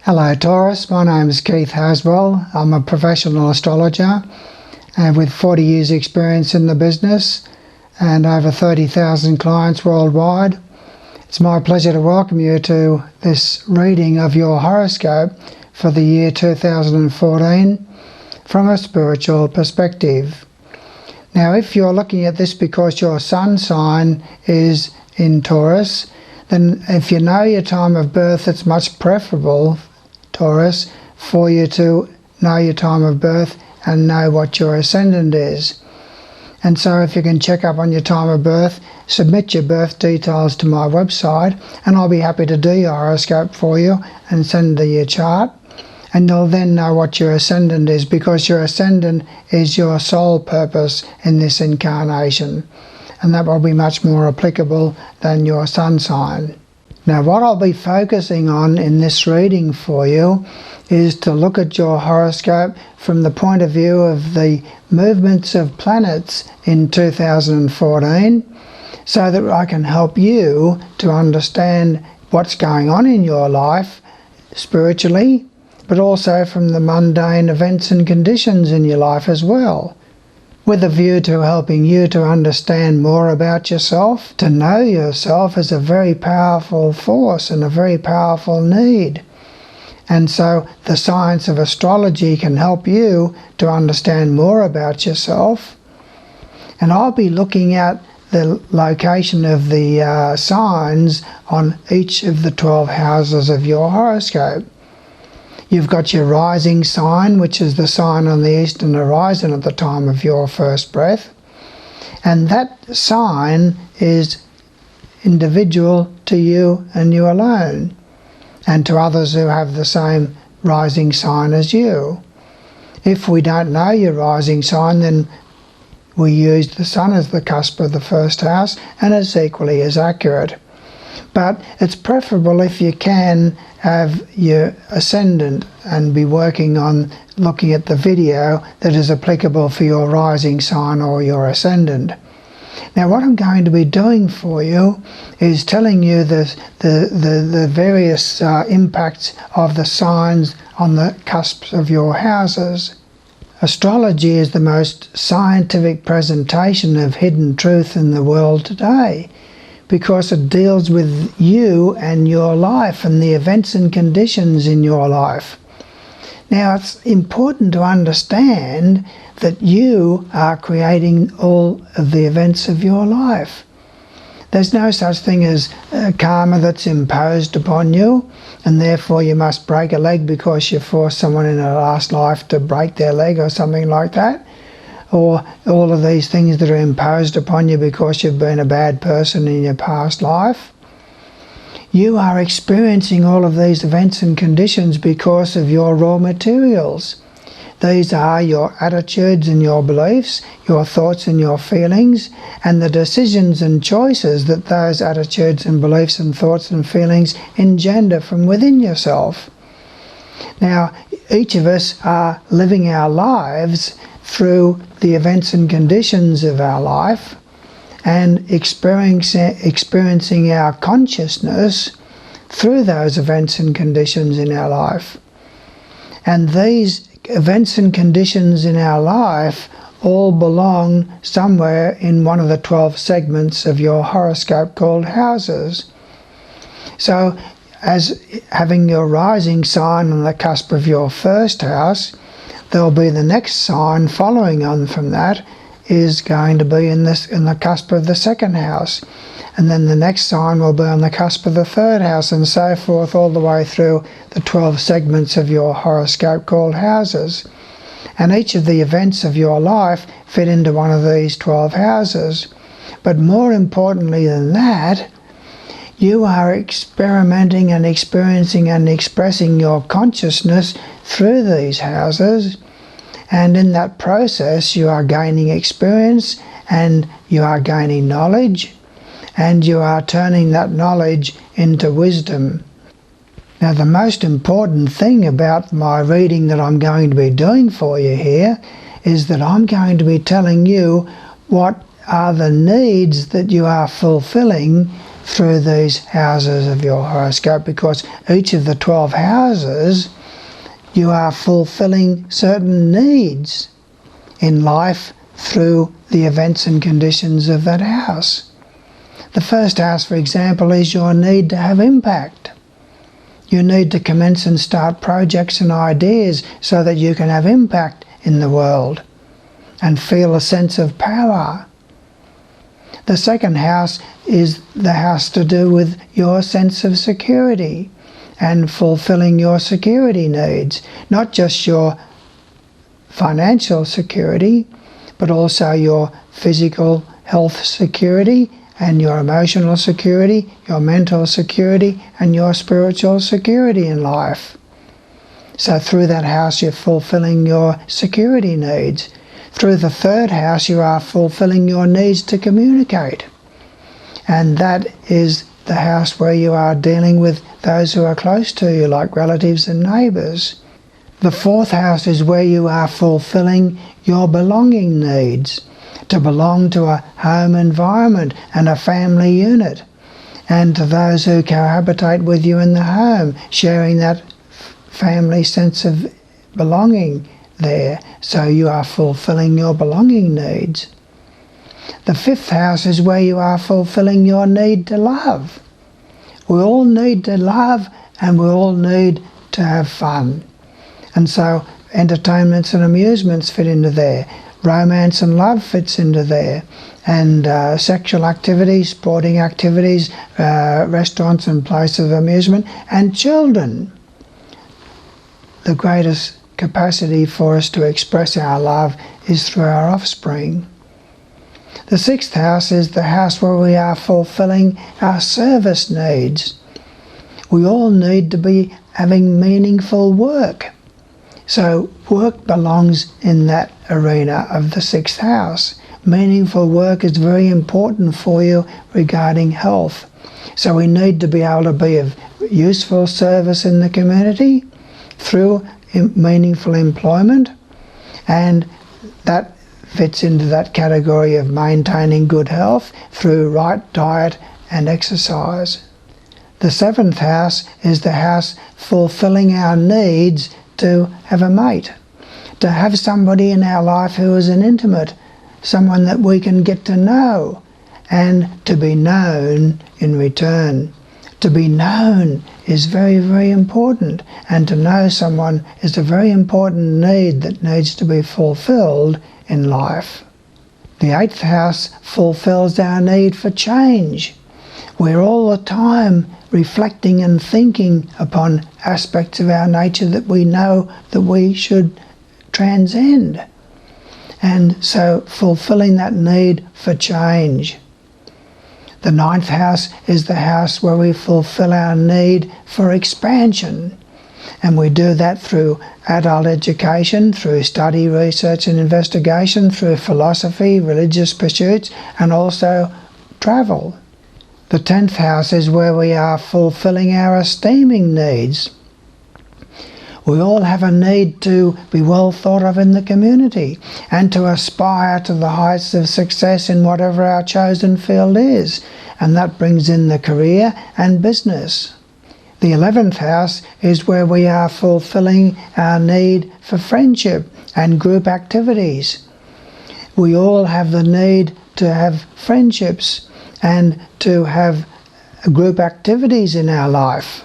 Hello Taurus, my name is Keith Haswell. I'm a professional astrologer with 40 years experience in the business and over 30,000 clients worldwide. It's my pleasure to welcome you to this reading of your horoscope for the year 2014 from a spiritual perspective. Now, if you're looking at this because your sun sign is in Taurus, then if you know your time of birth, it's much preferable, Taurus, for you to know your time of birth and know what your ascendant is. And so if you can check up on your time of birth, submit your birth details to my website and I'll be happy to do your horoscope for you and send you your chart. And you'll then know what your ascendant is, because your ascendant is your sole purpose in this incarnation. And that will be much more applicable than your sun sign. Now, what I'll be focusing on in this reading for you is to look at your horoscope from the point of view of the movements of planets in 2014, so that I can help you to understand what's going on in your life spiritually, but also from the mundane events and conditions in your life as well, with a view to helping you to understand more about yourself. To know yourself is a very powerful force and a very powerful need. And so the science of astrology can help you to understand more about yourself. And I'll be looking at the location of the signs on each of the 12 houses of your horoscope. You've got your rising sign, which is the sign on the eastern horizon at the time of your first breath. And that sign is individual to you and you alone, and to others who have the same rising sign as you. If we don't know your rising sign, then we use the sun as the cusp of the first house, and it's equally as accurate. But it's preferable if you can have your ascendant and be working on looking at the video that is applicable for your rising sign or your ascendant. Now, what I'm going to be doing for you is telling you the various impacts of the signs on the cusps of your houses. Astrology is the most scientific presentation of hidden truth in the world today, because it deals with you and your life and the events and conditions in your life. Now, it's important to understand that you are creating all of the events of your life. There's no such thing as karma that's imposed upon you, and therefore you must break a leg because you forced someone in a last life to break their leg or something like that. Or all of these things that are imposed upon you because you've been a bad person in your past life. You are experiencing all of these events and conditions because of your raw materials. These are your attitudes and your beliefs, your thoughts and your feelings, and the decisions and choices that those attitudes and beliefs and thoughts and feelings engender from within yourself. Now, each of us are living our lives through the events and conditions of our life and experiencing our consciousness through those events and conditions in our life. And these events and conditions in our life all belong somewhere in one of the 12 segments of your horoscope called houses. So, as having your rising sign on the cusp of your first house, there'll be the next sign following on from that is going to be in the cusp of the second house. And then the next sign will be on the cusp of the third house, and so forth, all the way through the 12 segments of your horoscope called houses. And each of the events of your life fit into one of these 12 houses. But more importantly than that, you are experimenting and experiencing and expressing your consciousness through these houses, and in that process you are gaining experience and you are gaining knowledge, and you are turning that knowledge into wisdom. Now, the most important thing about my reading that I'm going to be doing for you here is that I'm going to be telling you what are the needs that you are fulfilling through these houses of your horoscope, because each of the 12 houses, you are fulfilling certain needs in life through the events and conditions of that house. The first house, for example, is your need to have impact. You need to commence and start projects and ideas so that you can have impact in the world and feel a sense of power. The second house is the house to do with your sense of security and fulfilling your security needs, not just your financial security, but also your physical health security and your emotional security, your mental security, and your spiritual security in life. So through that house, you're fulfilling your security needs. Through the third house, you are fulfilling your needs to communicate. And that is the house where you are dealing with those who are close to you, like relatives and neighbours. The fourth house is where you are fulfilling your belonging needs, to belong to a home environment and a family unit, and to those who cohabitate with you in the home, sharing that family sense of belonging there. So you are fulfilling your belonging needs. The fifth house is where you are fulfilling your need to love. We all need to love, and we all need to have fun. And so entertainments and amusements fit into there. Romance and love fits into there. And sexual activities, sporting activities, restaurants and places of amusement, and children. The greatest capacity for us to express our love is through our offspring. The sixth house is the house where we are fulfilling our service needs. We all need to be having meaningful work. So work belongs in that arena of the sixth house. Meaningful work is very important for you regarding health. So we need to be able to be of useful service in the community through meaningful employment, and that fits into that category of maintaining good health through right diet and exercise. The seventh house is the house fulfilling our needs to have a mate, to have somebody in our life who is an intimate, someone that we can get to know, and to be known in return. To be known is very, very important, and to know someone is a very important need that needs to be fulfilled in life. The eighth house fulfills our need for change. We're all the time reflecting and thinking upon aspects of our nature that we know that we should transcend. And so fulfilling that need for change. The ninth house is the house where we fulfill our need for expansion. And we do that through adult education, through study, research and investigation, through philosophy, religious pursuits, and also travel. The 10th house is where we are fulfilling our esteeming needs. We all have a need to be well thought of in the community and to aspire to the heights of success in whatever our chosen field is, and that brings in the career and business. The 11th house is where we are fulfilling our need for friendship and group activities. We all have the need to have friendships and to have group activities in our life.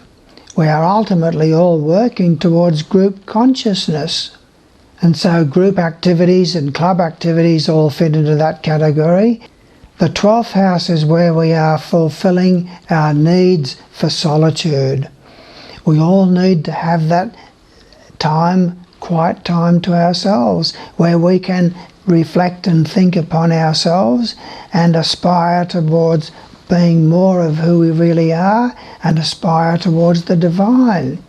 We are ultimately all working towards group consciousness. And so group activities and club activities all fit into that category. The 12th house is where we are fulfilling our needs for solitude. We all need to have that time, quiet time to ourselves, where we can reflect and think upon ourselves and aspire towards being more of who we really are and aspire towards the divine.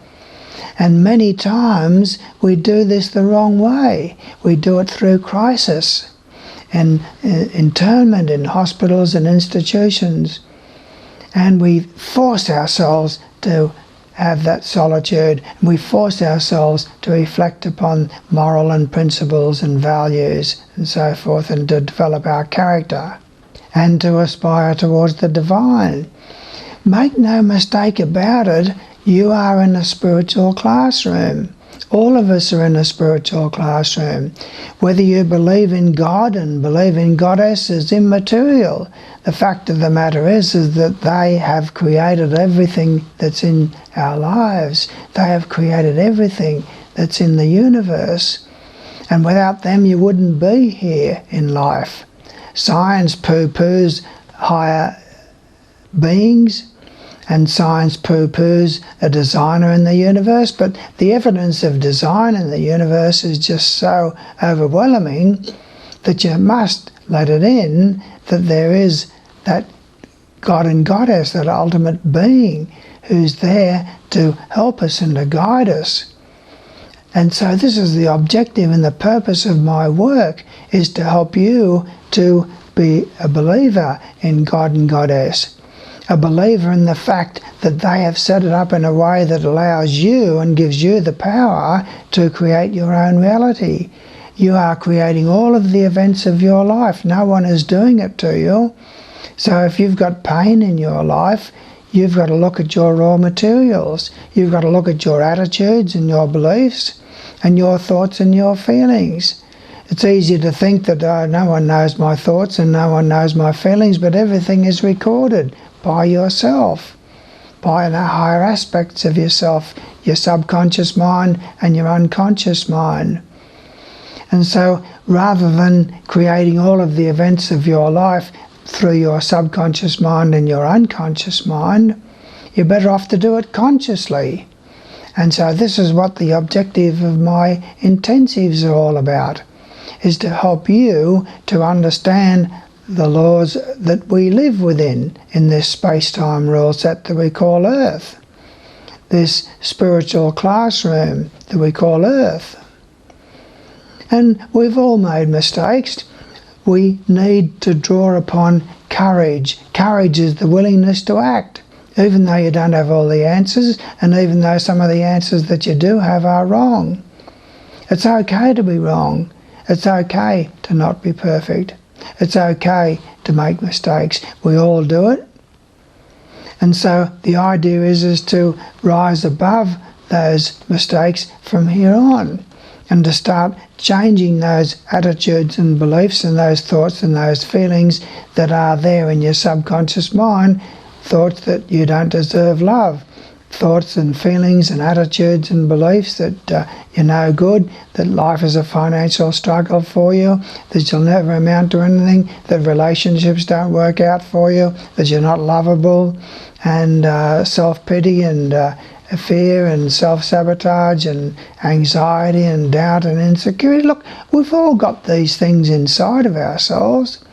And many times we do this the wrong way. We do it through crisis and internment in hospitals and institutions. And we force ourselves to have that solitude. And we force ourselves to reflect upon moral and principles and values and so forth, and to develop our character and to aspire towards the divine. Make no mistake about it, you are in a spiritual classroom. All of us are in a spiritual classroom. Whether you believe in God and believe in Goddess is immaterial. The fact of the matter is that they have created everything that's in our lives. They have created everything that's in the universe. And without them, you wouldn't be here in life. Science poo-poos higher beings, and science poo-poos a designer in the universe, but the evidence of design in the universe is just so overwhelming that you must let it in that there is that God and Goddess, that ultimate being who's there to help us and to guide us. And so this is the objective and the purpose of my work, is to help you to be a believer in God and Goddess. A believer in the fact that they have set it up in a way that allows you and gives you the power to create your own reality. You are creating all of the events of your life. No one is doing it to you. So if you've got pain in your life, you've got to look at your raw materials. You've got to look at your attitudes and your beliefs and your thoughts and your feelings. It's easy to think that no one knows my thoughts and no one knows my feelings, but everything is recorded by yourself, by the higher aspects of yourself, your subconscious mind and your unconscious mind. And so rather than creating all of the events of your life through your subconscious mind and your unconscious mind, you're better off to do it consciously. And so this is what the objective of my intensives are all about, is to help you to understand the laws that we live within in this space-time rule set that we call Earth, this spiritual classroom that we call Earth. And we've all made mistakes. We need to draw upon courage. Courage is the willingness to act, even though you don't have all the answers, and even though some of the answers that you do have are wrong. It's okay to be wrong. It's okay to not be perfect. It's okay to make mistakes. We all do it. And so the idea is to rise above those mistakes from here on, and to start changing those attitudes and beliefs and those thoughts and those feelings that are there in your subconscious mind, thoughts that you don't deserve love, thoughts and feelings and attitudes and beliefs that you're no good, that life is a financial struggle for you, that you'll never amount to anything, that relationships don't work out for you, that you're not lovable, and self-pity and fear and self-sabotage and anxiety and doubt and insecurity. Look, we've all got these things inside of ourselves.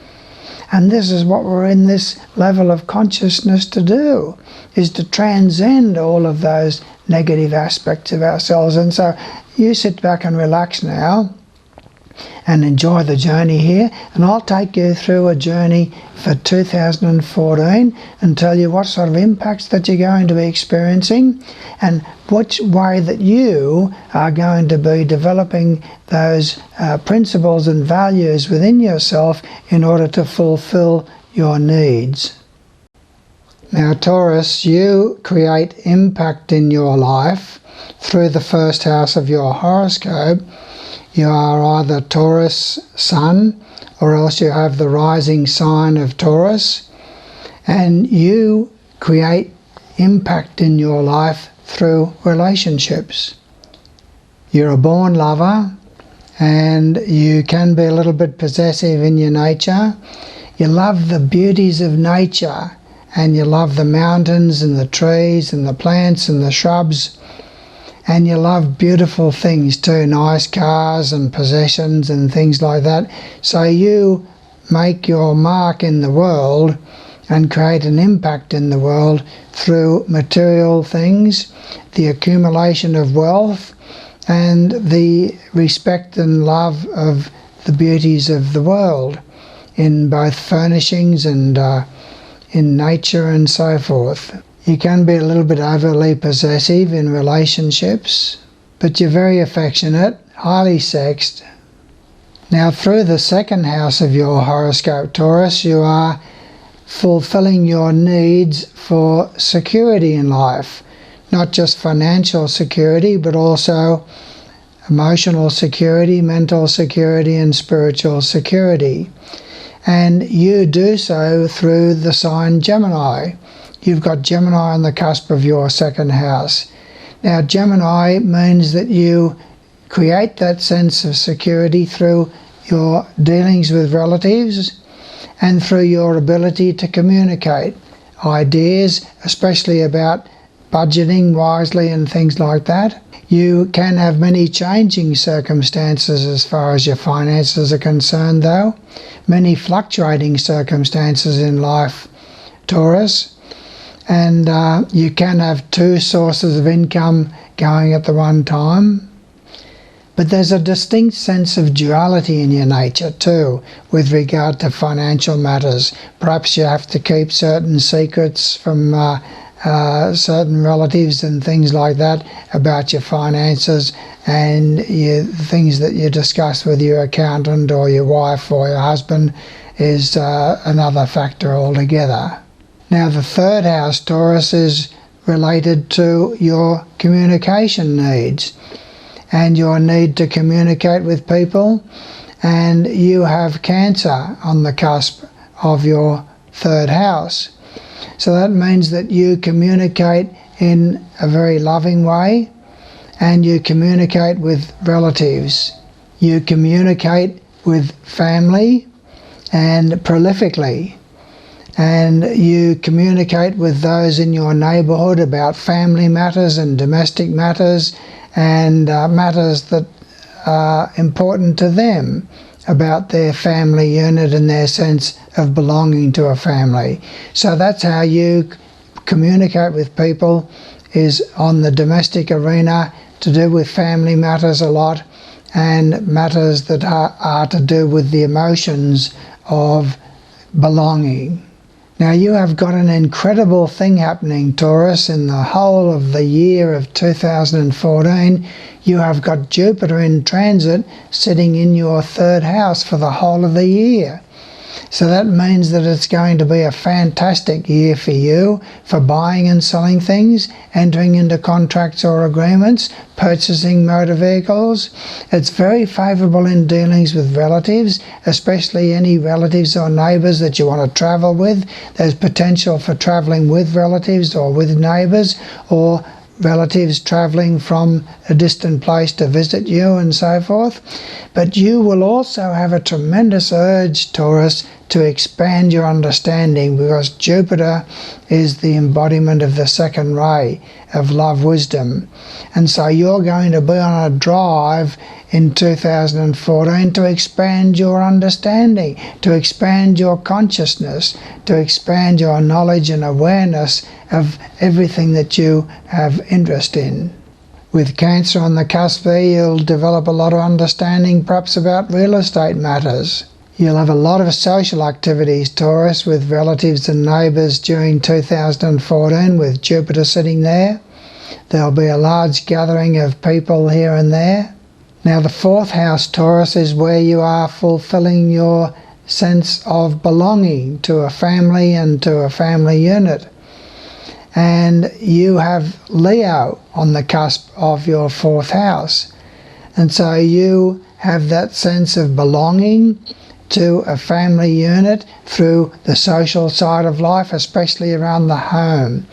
And this is what we're in this level of consciousness to do, is to transcend all of those negative aspects of ourselves. And so you sit back and relax now and enjoy the journey here. And I'll take you through a journey for 2014 and tell you what sort of impacts that you're going to be experiencing and which way that you are going to be developing those principles and values within yourself in order to fulfill your needs. Now, Taurus, you create impact in your life through the first house of your horoscope. You are either Taurus Sun, or else you have the rising sign of Taurus, and you create impact in your life through relationships. You're a born lover, and you can be a little bit possessive in your nature. You love the beauties of nature, and you love the mountains and the trees and the plants and the shrubs. And you love beautiful things too, nice cars and possessions and things like that. So you make your mark in the world and create an impact in the world through material things, the accumulation of wealth, and the respect and love of the beauties of the world in both furnishings and in nature and so forth. You can be a little bit overly possessive in relationships, but you're very affectionate, highly sexed. Now, through the second house of your horoscope, Taurus, you are fulfilling your needs for security in life. Not just financial security, but also emotional security, mental security, and spiritual security. And you do so through the sign Gemini. You've got Gemini on the cusp of your second house. Now, Gemini means that you create that sense of security through your dealings with relatives and through your ability to communicate ideas, especially about budgeting wisely and things like that. You can have many changing circumstances as far as your finances are concerned, though. Many fluctuating circumstances in life, Taurus. And you can have two sources of income going at the one time. But there's a distinct sense of duality in your nature too, with regard to financial matters. Perhaps you have to keep certain secrets from certain relatives and things like that about your finances, and things that you discuss with your accountant or your wife or your husband is another factor altogether. Now, the third house, Taurus, is related to your communication needs and your need to communicate with people, and you have Cancer on the cusp of your third house. So that means that you communicate in a very loving way, and you communicate with relatives. You communicate with family and prolifically. And you communicate with those in your neighbourhood about family matters and domestic matters and matters that are important to them about their family unit and their sense of belonging to a family. So that's how you communicate with people, is on the domestic arena, to do with family matters a lot, and matters that are to do with the emotions of belonging. Now, you have got an incredible thing happening, Taurus, in the whole of the year of 2014. You have got Jupiter in transit sitting in your third house for the whole of the year. So that means that it's going to be a fantastic year for you for buying and selling things, entering into contracts or agreements, purchasing motor vehicles. It's very favourable in dealings with relatives, especially any relatives or neighbours that you want to travel with. There's potential for travelling with relatives or with neighbours, or relatives travelling from a distant place to visit you and so forth. But you will also have a tremendous urge, Taurus, to expand your understanding, because Jupiter is the embodiment of the second ray of love wisdom. And so you're going to be on a drive in 2014 to expand your understanding, to expand your consciousness, to expand your knowledge and awareness of everything that you have interest in. With Cancer on the cusp there, you'll develop a lot of understanding perhaps about real estate matters. You'll have a lot of social activities, Taurus, with relatives and neighbours during 2014 with Jupiter sitting there. There'll be a large gathering of people here and there. Now, the fourth house, Taurus, is where you are fulfilling your sense of belonging to a family and to a family unit. And you have Leo on the cusp of your fourth house. And so you have that sense of belonging to a family unit through the social side of life, especially around the home.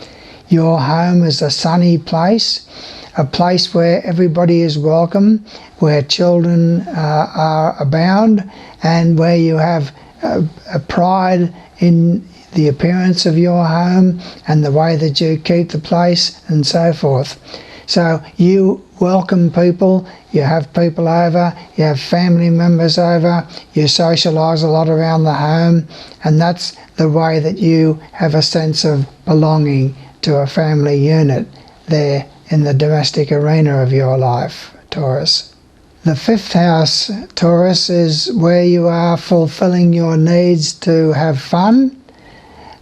Your home is a sunny place, a place where everybody is welcome, where children are abound, and where you have a pride in the appearance of your home and the way that you keep the place and so forth. So you welcome people, you have people over, you have family members over, you socialise a lot around the home, and that's the way that you have a sense of belonging to a family unit there in the domestic arena of your life, Taurus. The fifth house, Taurus, is where you are fulfilling your needs to have fun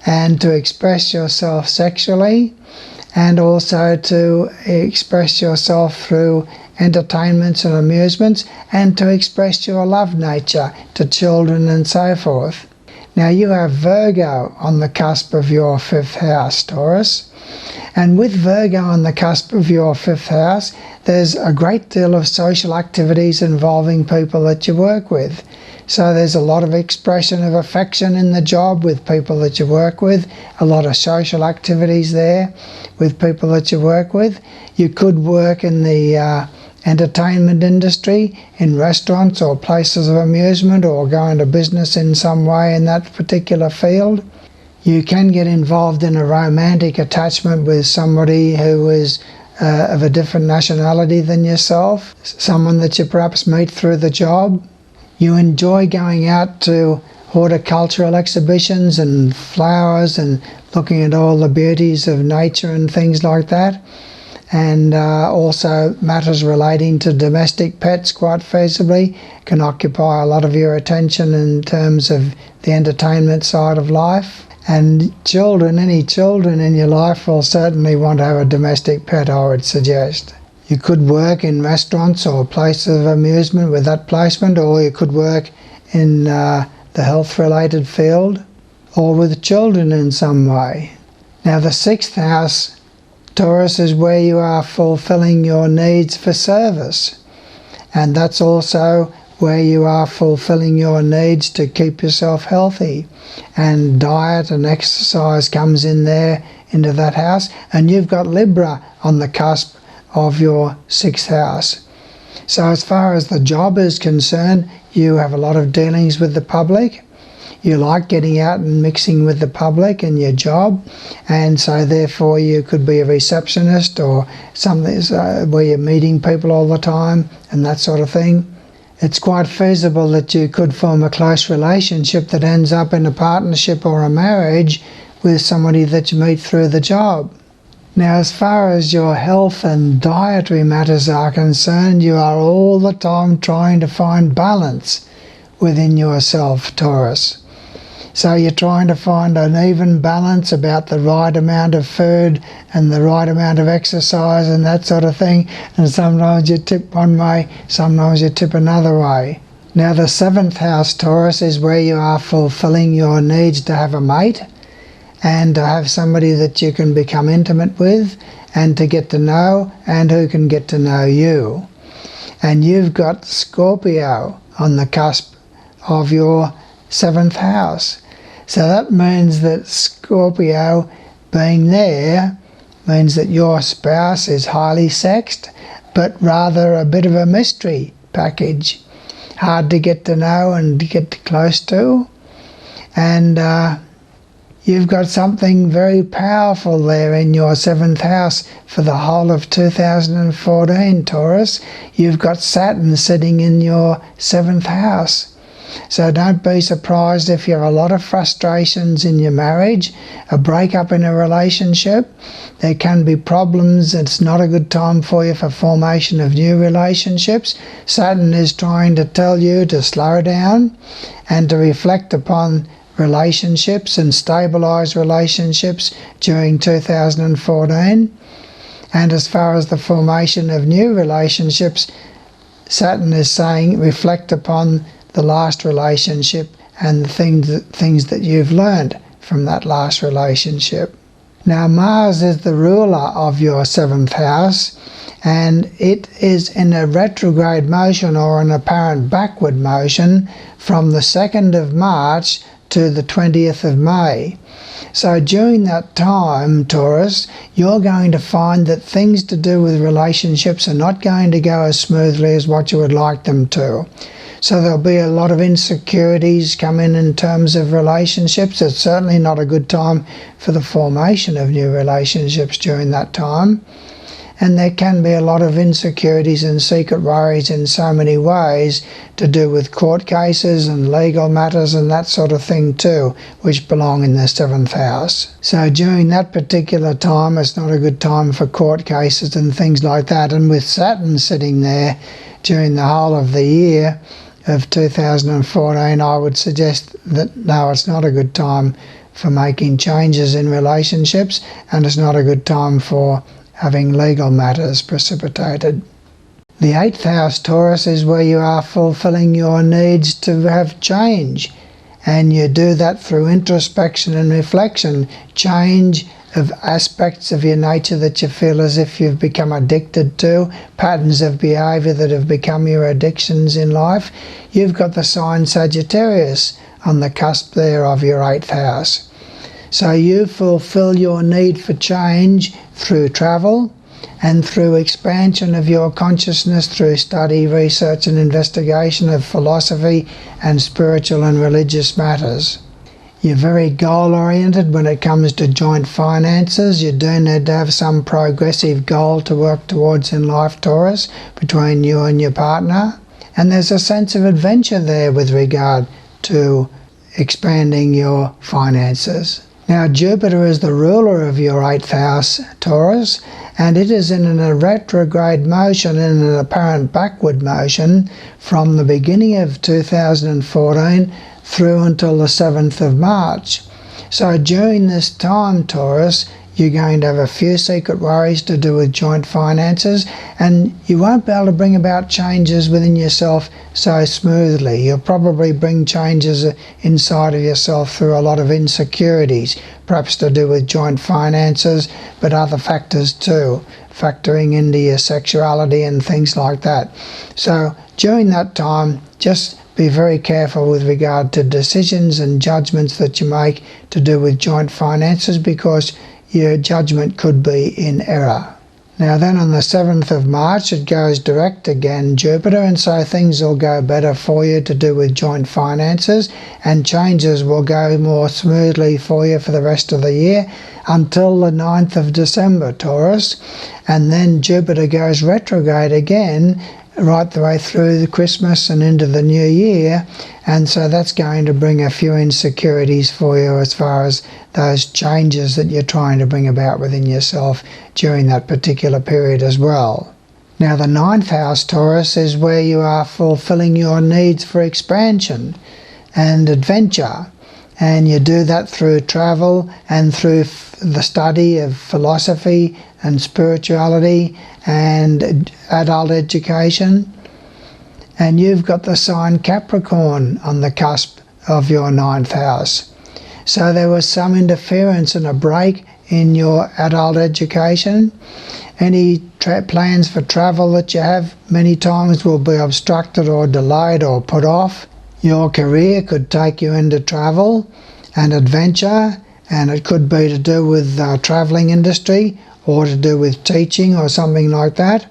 and to express yourself sexually, and also to express yourself through entertainments and amusements, and to express your love nature to children and so forth. Now you have Virgo on the cusp of your 5th house, Taurus. And with Virgo on the cusp of your 5th house, there's a great deal of social activities involving people that you work with. So there's a lot of expression of affection in the job with people that you work with, a lot of social activities there with people that you work with. You could work in the entertainment industry, in restaurants or places of amusement, or go into business in some way in that particular field. You can get involved in a romantic attachment with somebody who is of a different nationality than yourself, someone that you perhaps meet through the job. You enjoy going out to horticultural exhibitions and flowers and looking at all the beauties of nature and things like that. And also matters relating to domestic pets quite feasibly can occupy a lot of your attention in terms of the entertainment side of life. And children, any children in your life will certainly want to have a domestic pet, I would suggest. You could work in restaurants or places of amusement with that placement, or you could work in the health-related field, or with children in some way. Now the 6th house, Taurus, is where you are fulfilling your needs for service. And that's also where you are fulfilling your needs to keep yourself healthy. And diet and exercise comes in there into that house. And you've got Libra on the cusp of your 6th house. So as far as the job is concerned, you have a lot of dealings with the public. You like getting out and mixing with the public in your job, and so therefore you could be a receptionist or something where you're meeting people all the time and that sort of thing. It's quite feasible that you could form a close relationship that ends up in a partnership or a marriage with somebody that you meet through the job. Now, as far as your health and dietary matters are concerned, you are all the time trying to find balance within yourself, Taurus. So you're trying to find an even balance about the right amount of food and the right amount of exercise and that sort of thing. And sometimes you tip one way, sometimes you tip another way. Now the 7th house, Taurus, is where you are fulfilling your needs to have a mate and to have somebody that you can become intimate with and to get to know and who can get to know you. And you've got Scorpio on the cusp of your 7th house. So that means that Scorpio being there means that your spouse is highly sexed, but rather a bit of a mystery package. Hard to get to know and to get close to. And you've got something very powerful there in your 7th house for the whole of 2014, Taurus. You've got Saturn sitting in your 7th house. So don't be surprised if you have a lot of frustrations in your marriage, a breakup in a relationship. There can be problems. It's not a good time for you for formation of new relationships. Saturn is trying to tell you to slow down and to reflect upon relationships and stabilize relationships during 2014. And as far as the formation of new relationships, Saturn is saying reflect upon the last relationship and the things that you've learned from that last relationship. Now Mars is the ruler of your 7th house, and it is in a retrograde motion or an apparent backward motion from the 2nd of March to the 20th of May. So during that time, Taurus, you're going to find that things to do with relationships are not going to go as smoothly as what you would like them to. So there'll be a lot of insecurities come in terms of relationships. It's certainly not a good time for the formation of new relationships during that time. And there can be a lot of insecurities and secret worries in so many ways to do with court cases and legal matters and that sort of thing too, which belong in the 7th house. So during that particular time, it's not a good time for court cases and things like that. And with Saturn sitting there during the whole of the year of 2014, I would suggest that no, it's not a good time for making changes in relationships, and it's not a good time for having legal matters precipitated. The 8th house, Taurus, is where you are fulfilling your needs to have change and you do that through introspection and reflection. Change of aspects of your nature that you feel as if you've become addicted to, patterns of behaviour that have become your addictions in life. You've got the sign Sagittarius on the cusp there of your 8th house. So you fulfill your need for change through travel and through expansion of your consciousness through study, research and investigation of philosophy and spiritual and religious matters. You're very goal-oriented when it comes to joint finances. You do need to have some progressive goal to work towards in life, Taurus, between you and your partner. And there's a sense of adventure there with regard to expanding your finances. Now, Jupiter is the ruler of your 8th house, Taurus, and it is in a retrograde motion, in an apparent backward motion, from the beginning of 2014 through until the 7th of March. So during this time, Taurus, you're going to have a few secret worries to do with joint finances, and you won't be able to bring about changes within yourself so smoothly. You'll probably bring changes inside of yourself through a lot of insecurities, perhaps to do with joint finances, but other factors too, factoring into your sexuality and things like that. So during that time, just be very careful with regard to decisions and judgments that you make to do with joint finances, because your judgment could be in error. Now then, on the 7th of March, it goes direct again, Jupiter, and so things will go better for you to do with joint finances, and changes will go more smoothly for you for the rest of the year until the 9th of December, Taurus. And then Jupiter goes retrograde again right the way through the Christmas and into the new year, and so that's going to bring a few insecurities for you as far as those changes that you're trying to bring about within yourself during that particular period as well. Now the 9th house, Taurus, is where you are fulfilling your needs for expansion and adventure, and you do that through travel and through the study of philosophy and spirituality and adult education. And you've got the sign Capricorn on the cusp of your 9th house. So there was some interference and a break in your adult education. Any plans for travel that you have many times will be obstructed or delayed or put off. Your career could take you into travel and adventure, and it could be to do with the travelling industry or to do with teaching or something like that.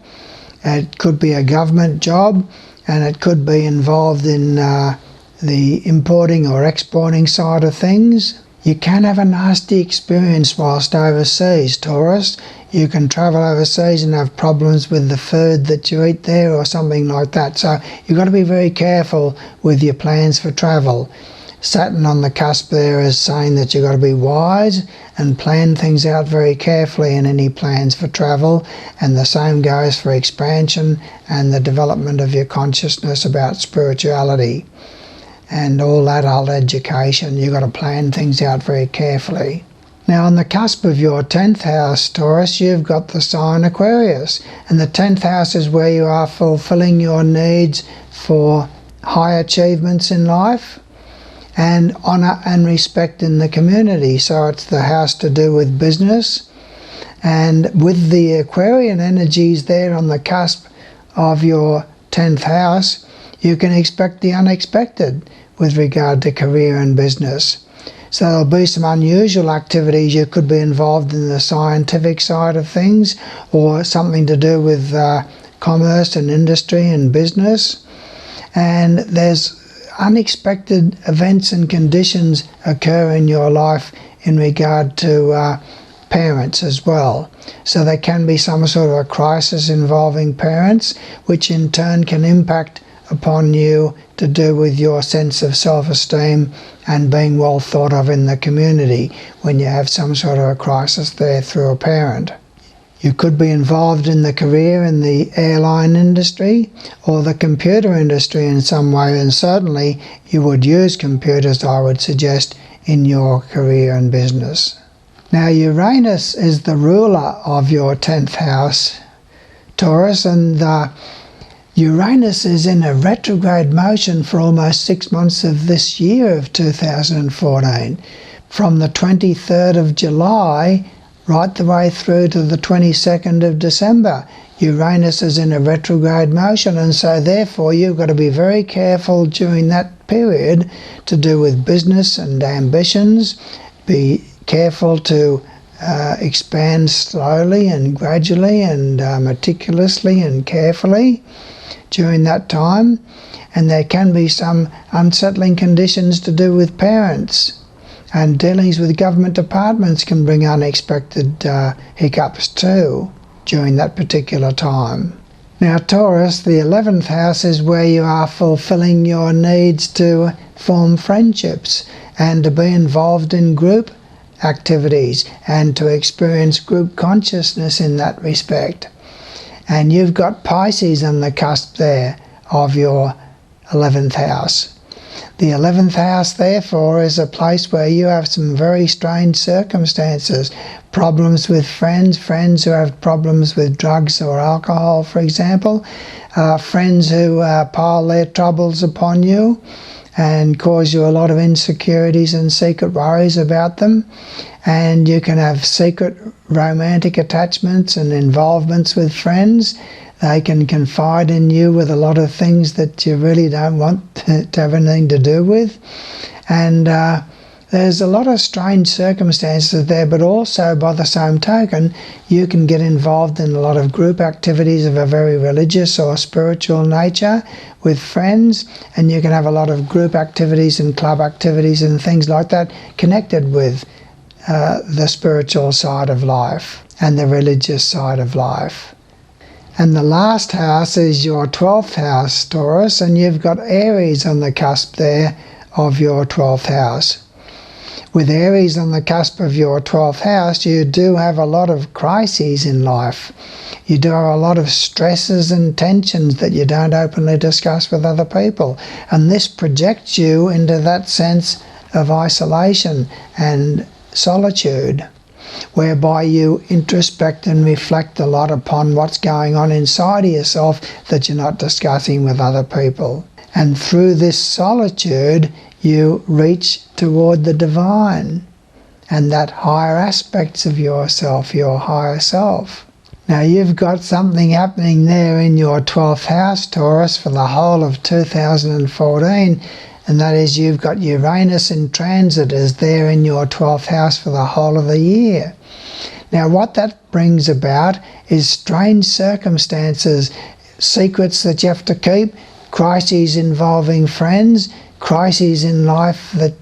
It could be a government job, and it could be involved in the importing or exporting side of things. You can have a nasty experience whilst overseas, Taurus. You can travel overseas and have problems with the food that you eat there or something like that. So you've got to be very careful with your plans for travel. Saturn on the cusp there is saying that you've got to be wise and plan things out very carefully in any plans for travel, and the same goes for expansion and the development of your consciousness about spirituality and all adult education. You've got to plan things out very carefully. Now on the cusp of your 10th house, Taurus, you've got the sign Aquarius, and the 10th house is where you are fulfilling your needs for high achievements in life and honour and respect in the community. So it's the house to do with business, and with the Aquarian energies there on the cusp of your 10th house, you can expect the unexpected with regard to career and business. So there'll be some unusual activities. You could be involved in the scientific side of things, or something to do with commerce and industry and business. And there's unexpected events and conditions occur in your life in regard to parents as well. So there can be some sort of a crisis involving parents, which in turn can impact upon you to do with your sense of self-esteem and being well thought of in the community when you have some sort of a crisis there through a parent. You could be involved in the career in the airline industry or the computer industry in some way, and certainly you would use computers, I would suggest, in your career and business. Now Uranus is the ruler of your 10th house, Taurus, and Uranus is in a retrograde motion for almost 6 months of this year of 2014. From the 23rd of July right the way through to the 22nd of December. Uranus is in a retrograde motion, and so therefore you've got to be very careful during that period to do with business and ambitions. Be careful to expand slowly and gradually and meticulously and carefully during that time. And there can be some unsettling conditions to do with parents, and dealings with government departments can bring unexpected hiccups too during that particular time. Now Taurus, the 11th house is where you are fulfilling your needs to form friendships and to be involved in group activities and to experience group consciousness in that respect. And you've got Pisces on the cusp there of your 11th house. The 11th house, therefore, is a place where you have some very strange circumstances. Problems with friends who have problems with drugs or alcohol, for example. Friends who pile their troubles upon you and cause you a lot of insecurities and secret worries about them. And you can have secret romantic attachments and involvements with friends. They can confide in you with a lot of things that you really don't want to have anything to do with. And there's a lot of strange circumstances there, but also by the same token, you can get involved in a lot of group activities of a very religious or spiritual nature with friends, and you can have a lot of group activities and club activities and things like that connected with the spiritual side of life and the religious side of life. And the last house is your 12th house, Taurus, and you've got Aries on the cusp there of your 12th house. With Aries on the cusp of your 12th house, you do have a lot of crises in life. You do have a lot of stresses and tensions that you don't openly discuss with other people. And this projects you into that sense of isolation and solitude, whereby you introspect and reflect a lot upon what's going on inside of yourself that you're not discussing with other people. And through this solitude, you reach toward the divine and that higher aspects of yourself, your higher self. Now you've got something happening there in your 12th house, Taurus, for the whole of 2014, and that is you've got Uranus in transit is there in your 12th house for the whole of the year. Now what that brings about is strange circumstances, secrets that you have to keep, crises involving friends, crises in life that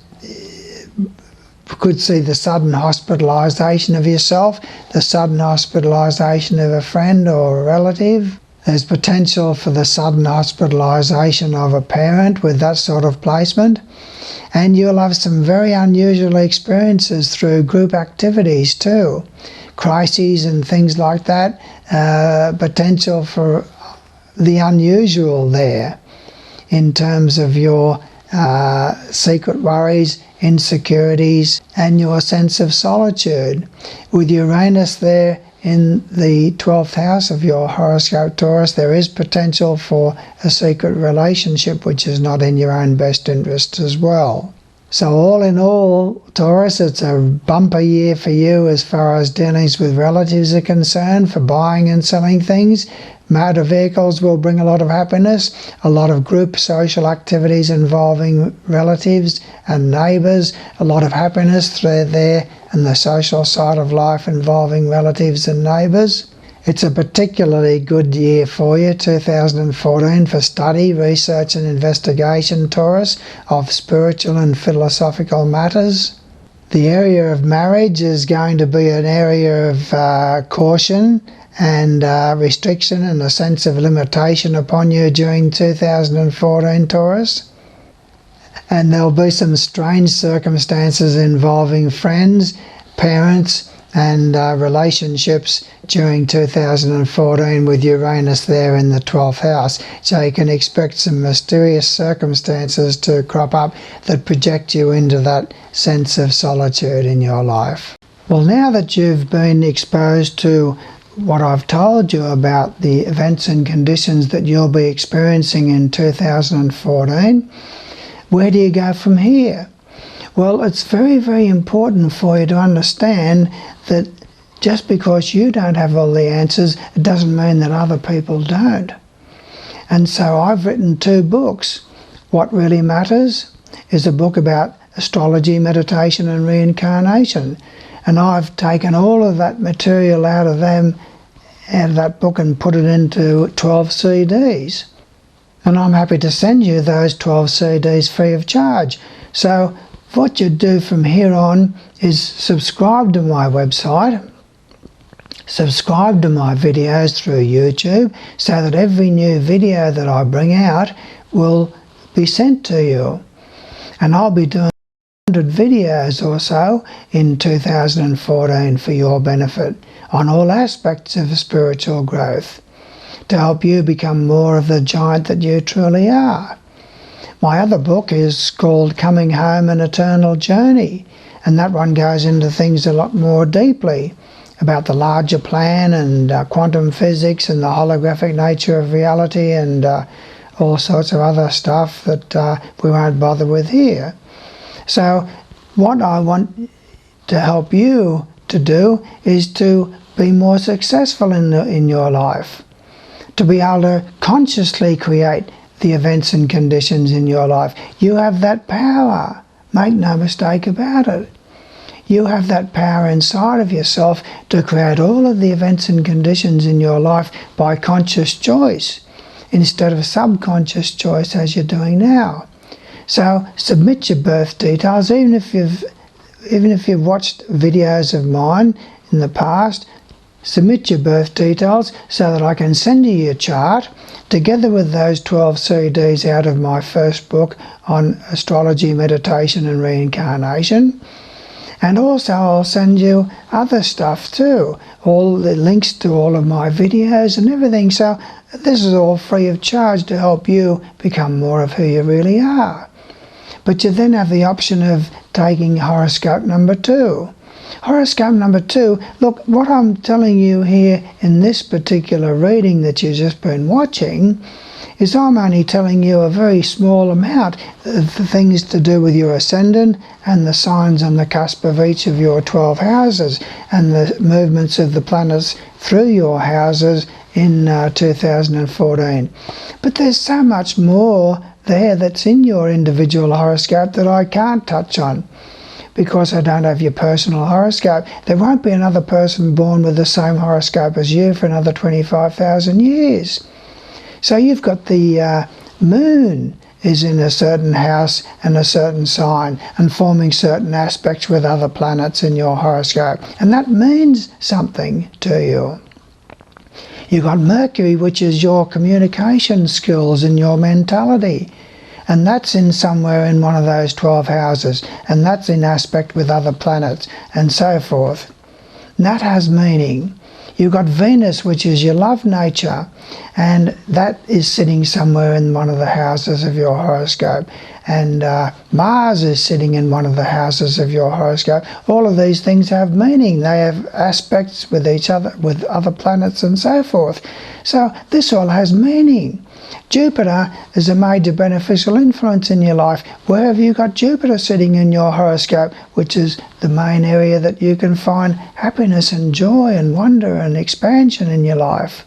could see the sudden hospitalisation of yourself, the sudden hospitalisation of a friend or a relative. There's potential for the sudden hospitalisation of a parent with that sort of placement. And you'll have some very unusual experiences through group activities too. Crises and things like that. Potential for the unusual there in terms of your secret worries, insecurities, and your sense of solitude. With Uranus there in the 12th house of your horoscope, Taurus, there is potential for a secret relationship which is not in your own best interest as well. So all in all, Taurus, it's a bumper year for you as far as dealings with relatives are concerned, for buying and selling things. Motor vehicles will bring a lot of happiness, a lot of group social activities involving relatives and neighbours, a lot of happiness there and the social side of life involving relatives and neighbours. It's a particularly good year for you, 2014, for study, research and investigation, Taurus, of spiritual and philosophical matters. The area of marriage is going to be an area of caution and restriction and a sense of limitation upon you during 2014, Taurus. And there'll be some strange circumstances involving friends, parents and relationships during 2014 with Uranus there in the 12th house. So you can expect some mysterious circumstances to crop up that project you into that sense of solitude in your life. Well, now that you've been exposed to what I've told you about the events and conditions that you'll be experiencing in 2014, where do you go from here? Well, it's very, very important for you to understand that just because you don't have all the answers, it doesn't mean that other people don't. And so I've written 2 books. What Really Matters is a book about astrology, meditation and reincarnation. And I've taken all of that material out of that book and put it into 12 CDs. And I'm happy to send you those 12 CDs free of charge. So what you do from here on is subscribe to my website, subscribe to my videos through YouTube, so that every new video that I bring out will be sent to you. And I'll be doing 100 videos or so in 2014 for your benefit on all aspects of spiritual growth, to help you become more of the giant that you truly are. My other book is called Coming Home: An Eternal Journey, and that one goes into things a lot more deeply about the larger plan and quantum physics and the holographic nature of reality and all sorts of other stuff that we won't bother with here. So what I want to help you to do is to be more successful in your life, to be able to consciously create the events and conditions in your life. You have that power. Make no mistake about it. You have that power inside of yourself to create all of the events and conditions in your life by conscious choice instead of subconscious choice as you're doing now. So submit your birth details, even if you've watched videos of mine in the past. Submit your birth details so that I can send you your chart together with those 12 CDs out of my first book on astrology, meditation and reincarnation. And also I'll send you other stuff too, all the links to all of my videos and everything. So this is all free of charge to help you become more of who you really are. But you then have the option of taking horoscope number 2. Horoscope number 2, look, what I'm telling you here in this particular reading that you've just been watching is I'm only telling you a very small amount of the things to do with your ascendant and the signs on the cusp of each of your 12 houses and the movements of the planets through your houses in 2014. But there's so much more there that's in your individual horoscope that I can't touch on, because I don't have your personal horoscope. There won't be another person born with the same horoscope as you for another 25,000 years. So you've got the moon is in a certain house and a certain sign and forming certain aspects with other planets in your horoscope. And that means something to you. You've got Mercury, which is your communication skills and your mentality. And that's in somewhere in one of those 12 houses, and that's in aspect with other planets, and so forth. And that has meaning. You've got Venus, which is your love nature, and that is sitting somewhere in one of the houses of your horoscope. And Mars is sitting in one of the houses of your horoscope. All of these things have meaning. They have aspects with each other, with other planets and so forth. So this all has meaning. Jupiter is a major beneficial influence in your life. Where have you got Jupiter sitting in your horoscope, which is the main area that you can find happiness and joy and wonder and expansion in your life?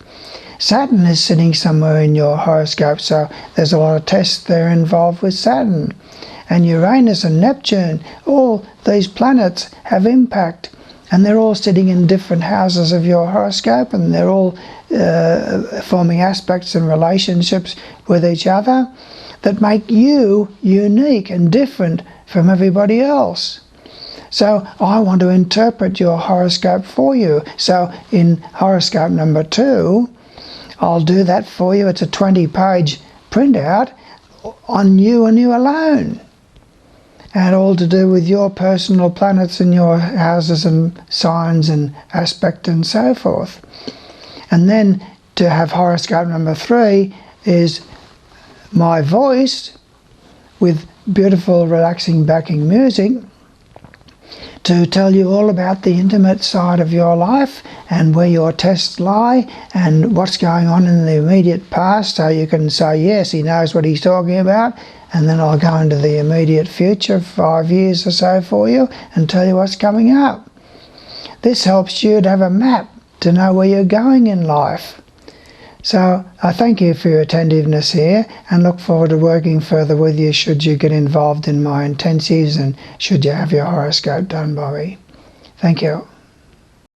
Saturn is sitting somewhere in your horoscope, so there's a lot of tests there involved with Saturn. And Uranus and Neptune, all these planets have impact, and they're all sitting in different houses of your horoscope, and they're all forming aspects and relationships with each other that make you unique and different from everybody else. So I want to interpret your horoscope for you. So in horoscope number 2, I'll do that for you. It's a 20-page printout on you and you alone, and all to do with your personal planets and your houses and signs and aspect and so forth. And then to have horoscope number 3 is my voice with beautiful relaxing backing music to tell you all about the intimate side of your life and where your tests lie and what's going on in the immediate past, so you can say, yes, he knows what he's talking about, and then I'll go into the immediate future, 5 years or so for you, and tell you what's coming up. This helps you to have a map to know where you're going in life. So I thank you for your attentiveness here and look forward to working further with you should you get involved in my intensives and should you have your horoscope done by me. Thank you.